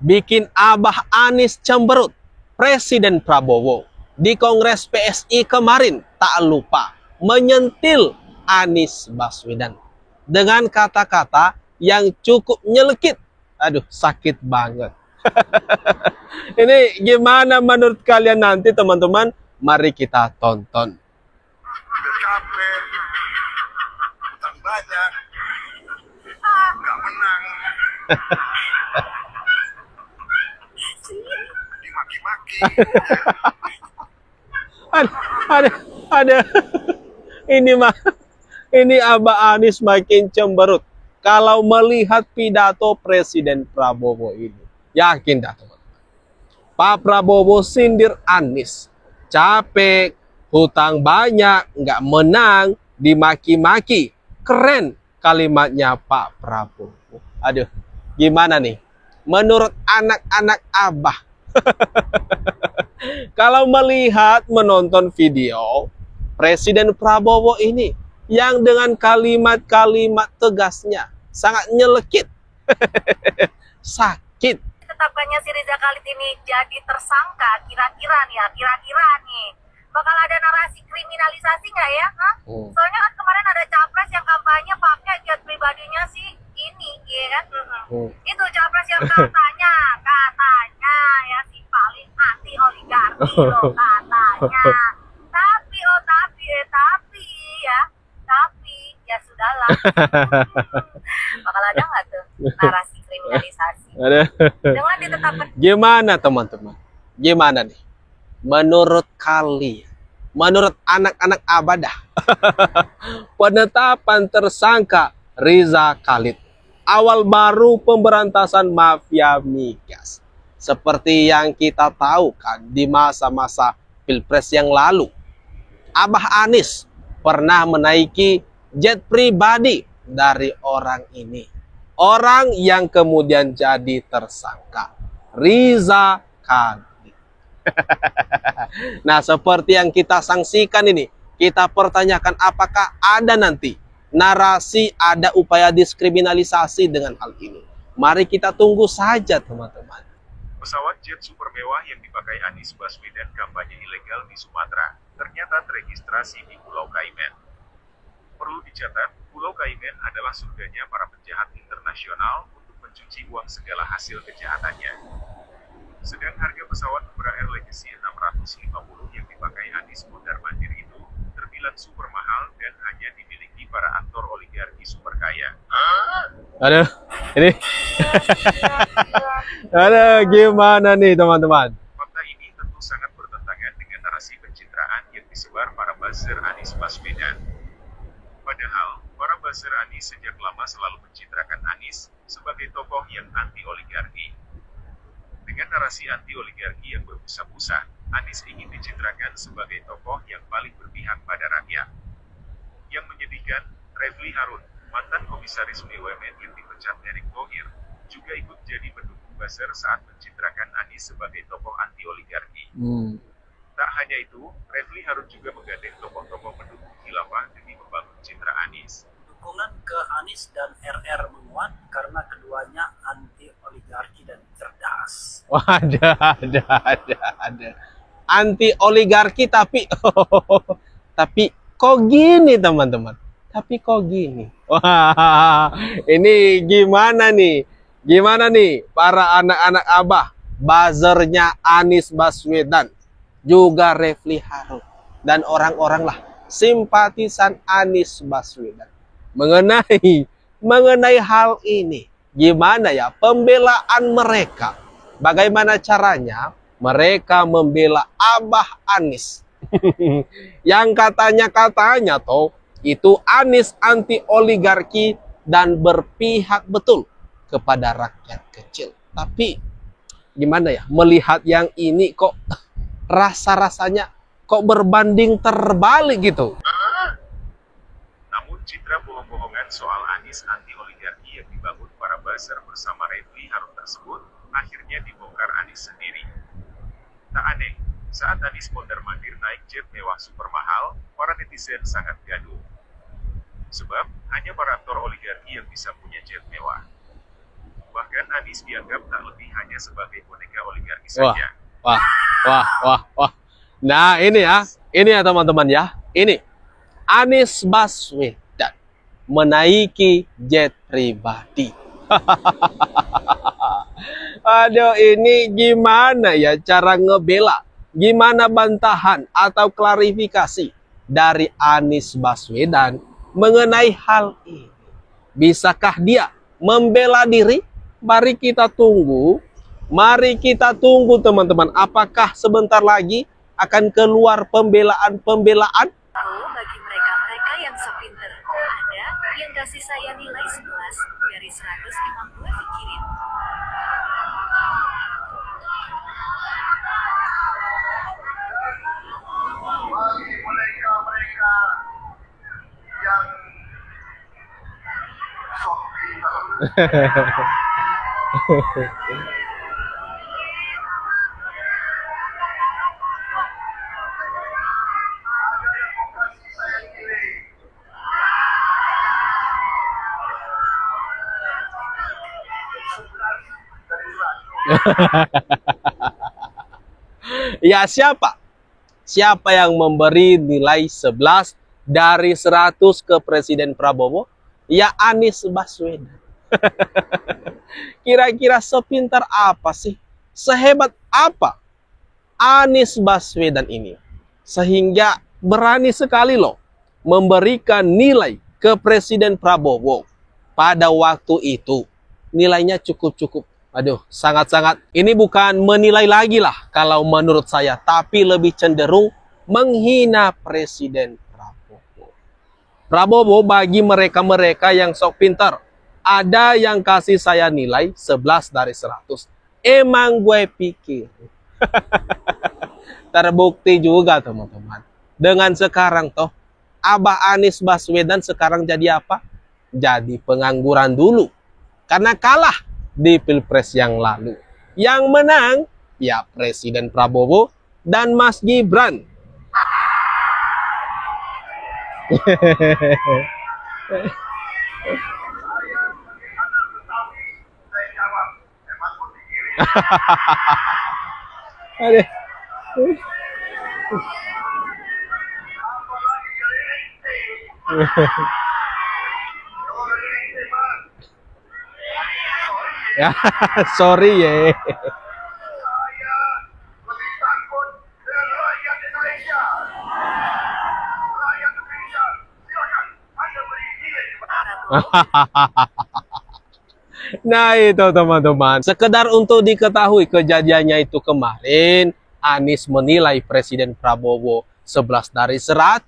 bikin Abah Anies cemberut. Presiden Prabowo di Kongres PSI kemarin tak lupa menyentil Anies Baswedan dengan kata-kata yang cukup nyelekit. Aduh, sakit banget. Ini gimana menurut kalian nanti, teman-teman? Mari kita tonton. Udah capek, utang banyak, nggak menang, dimaki-maki. ada ini Abah Anies makin cemberut kalau melihat pidato Presiden Prabowo ini. Yakin dah, teman-teman, Pak Prabowo sindir Anies, capek, hutang banyak, nggak menang, dimaki-maki. Keren kalimatnya Pak Prabowo. Aduh, gimana nih menurut anak-anak Abah? Kalau melihat, menonton video Presiden Prabowo ini yang dengan kalimat-kalimat tegasnya sangat nyelekit. Sakit. Tetapkannya si Riza Khalid ini jadi tersangka, kira-kira nih bakal ada narasi kriminalisasi nggak ya? Soalnya kan kemarin ada capres yang kampanye pakai jet pribadinya si ini, ya kan? Itu capres yang katanya ya si paling anti oligarki loh katanya. Tapi ya sudahlah. Bakal ada nggak tuh narasi kriminalisasi? Dengan ditetapkan. Gimana, teman-teman? Gimana nih? Menurut kalian, menurut anak-anak Abadah, penetapan tersangka Riza Khalid, awal baru pemberantasan mafia migas. Seperti yang kita tahu kan di masa-masa Pilpres yang lalu, Abah Anies pernah menaiki jet pribadi dari orang ini. Orang yang kemudian jadi tersangka, Riza Khalid. Nah, seperti yang kita sanksikan ini, kita pertanyakan apakah ada nanti narasi, ada upaya diskriminalisasi dengan hal ini. Mari kita tunggu saja, teman-teman. Pesawat jet super mewah yang dipakai Anies Baswedan kampanye ilegal di Sumatera ternyata teregistrasi di Pulau Cayman. Perlu dicatat, Pulau Cayman adalah surganya para penjahat internasional untuk mencuci uang segala hasil kejahatannya. Sedang harga pesawat Cobra Air Legacy 650 yang dipakai Anies mondar-mandir itu terbilang super mahal dan hanya dimiliki para aktor oligarki super kaya. Aduh, ini aduh, gimana nih, teman-teman? Fakta ini tentu sangat bertentangan dengan narasi pencitraan yang disebar para buzzer Anies Baswedan. Padahal, para buzzer Anies sejak lama selalu mencitrakan Anies sebagai tokoh yang anti-oligarki. Dengan narasi anti-oligarki yang berbusa-busa, Anies ingin dicitrakan sebagai tokoh yang paling berpihak pada rakyat. Yang menyedihkan, Refli Harun, mantan komisaris BUMN yang dipecat Erick Thohir, juga ikut jadi pendukung buzzer saat mencitrakan Anies sebagai tokoh anti-oligarki. Tak hanya itu, Refli Harun juga menggandeng tokoh-tokoh pendukung khilafah demi membangun citra Anies. Dukungan ke Anies dan RR menguat karena keduanya anti oligarki dan cerdas. Ada. Anti oligarki tapi tapi kok gini, teman-teman? Tapi kok gini? Wah, ini gimana nih? Gimana nih para anak-anak Abah, buzzernya Anies Baswedan, juga Refli Harun dan orang-orang lah simpatisan Anies Baswedan mengenai hal ini. Gimana ya pembelaan mereka? Bagaimana caranya mereka membela Abah Anies? Yang katanya toh itu Anies anti oligarki dan berpihak betul kepada rakyat kecil. Tapi gimana ya melihat yang ini, kok rasa-rasanya kok berbanding terbalik gitu. Namun citra bohong-bohongan soal Anies anti-oligarki yang dibangun para buzzer bersama Refli Harun tersebut akhirnya dibongkar Anies sendiri. Tak aneh, saat Anies mondar-mandir naik jet mewah super mahal, para netizen sangat gaduh. Sebab hanya para aktor oligarki yang bisa punya jet mewah. Bahkan Anies dianggap tak lebih hanya sebagai boneka oligarki Wah, saja. wah. Nah, ini ya teman-teman ya. Ini Anies Baswedan menaiki jet pribadi. Aduh, ini gimana ya cara ngebela? Gimana bantahan atau klarifikasi dari Anies Baswedan mengenai hal ini? Bisakah dia membela diri? Mari kita tunggu. Mari kita tunggu teman-teman. Apakah sebentar lagi akan keluar pembelaan-pembelaan? Bagi mereka-mereka yang sepinter, ada yang kasih saya nilai 11 dari 100 imam gue pikirin. Bagi mereka-mereka yang sok pintar, ada yang mau kasih saya nilai 11 dari 100. Ya, siapa? Siapa yang memberi nilai 11 dari 100 ke Presiden Prabowo? Ya, Anies Baswedan. Kira-kira sepintar apa sih? Sehebat apa Anies Baswedan ini? Sehingga berani sekali loh memberikan nilai ke Presiden Prabowo. Pada waktu itu nilainya cukup. Aduh, sangat-sangat. Ini bukan menilai lagi lah kalau menurut saya, tapi lebih cenderung menghina Presiden Prabowo. Prabowo bagi mereka-mereka yang sok pintar, ada yang kasih saya nilai 11 dari 100. Emang gue pikir. Terbukti juga teman-teman. Dengan sekarang toh, Abah Anies Baswedan sekarang jadi apa? Jadi pengangguran dulu. Karena kalah di Pilpres yang lalu. Yang menang, ya Presiden Prabowo dan Mas Gibran. Saya jawab, emang mau dikirim. Aduh. Apalagi gerinting. Kalau gerinting mah, Ya, sorry ya. saya lebih takut dengan rakyat Indonesia. Rakyat Indonesia, silakan Anda beri nilai kepada Nah itu teman-teman. Sekedar untuk diketahui kejadiannya itu kemarin, Anies menilai Presiden Prabowo 11 dari 100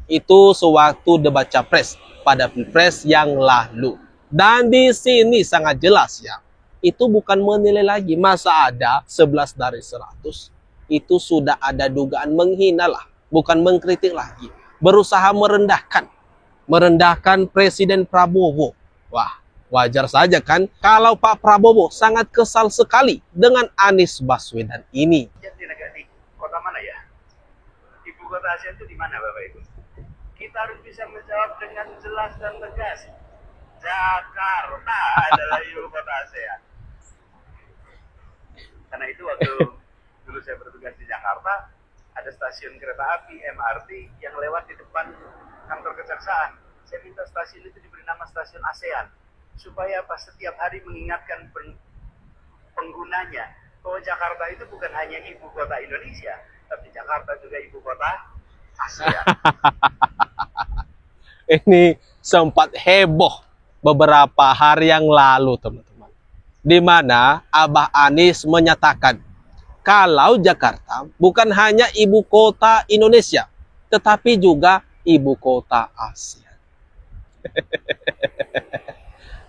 itu sewaktu debat capres pada Pilpres yang lalu. Dan di sini sangat jelas ya. Itu bukan menilai lagi. Masa ada 11 dari 100? Itu sudah ada dugaan menghina lah. Bukan mengkritik lagi. Berusaha merendahkan. Merendahkan Presiden Prabowo. Wah, wajar saja kan kalau Pak Prabowo sangat kesal sekali dengan Anies Baswedan ini. di negara di kota mana ya? Ibu kota ASEAN itu di mana Bapak Ibu? Kita harus bisa menjawab dengan jelas dan tegas. Jakarta adalah ibu kota ASEAN. Karena itu waktu dulu saya bertugas di Jakarta, ada stasiun kereta api MRT yang lewat di depan kantor kejaksaan. Saya minta stasiun itu diberi nama stasiun ASEAN supaya pas setiap hari mengingatkan penggunanya bahwa Jakarta itu bukan hanya ibu kota Indonesia, tapi Jakarta juga ibu kota ASEAN. Ini sempat heboh beberapa hari yang lalu teman-teman. Di mana Abah Anies menyatakan kalau Jakarta bukan hanya ibu kota Indonesia, tetapi juga ibu kota ASEAN.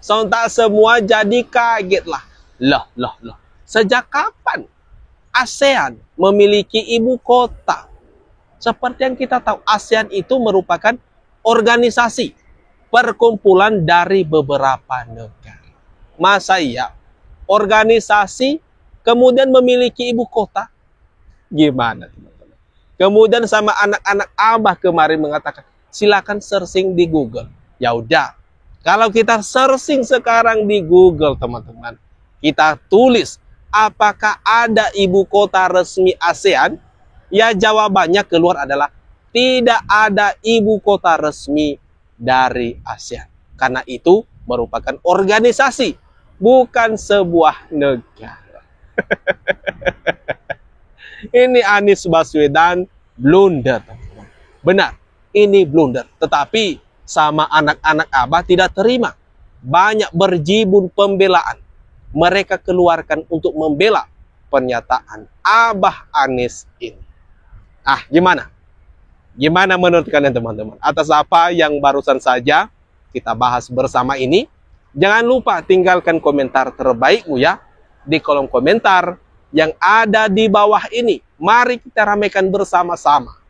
Sontak semua jadi kaget lah. Loh. Sejak kapan ASEAN memiliki ibu kota? Seperti yang kita tahu, ASEAN itu merupakan organisasi perkumpulan dari beberapa negara. Masa iya organisasi kemudian memiliki ibu kota? Gimana teman-teman? Kemudian sama anak-anak Abah kemarin mengatakan, silakan searching di Google. Ya udah, kalau kita searching sekarang di Google teman-teman, kita tulis, apakah ada ibu kota resmi ASEAN? Ya, jawabannya keluar adalah tidak ada ibu kota resmi dari ASEAN. Karena itu merupakan organisasi, bukan sebuah negara. Ini Anies Baswedan blunder, teman-teman. Benar, ini blunder. Tetapi sama anak-anak Abah tidak terima. Banyak berjibun pembelaan. Mereka keluarkan untuk membela pernyataan Abah Anies ini. Ah, gimana? Gimana menurut kalian, teman-teman? Atas apa yang barusan saja kita bahas bersama ini, jangan lupa tinggalkan komentar terbaikmu ya di kolom komentar yang ada di bawah ini. Mari kita ramaikan bersama-sama.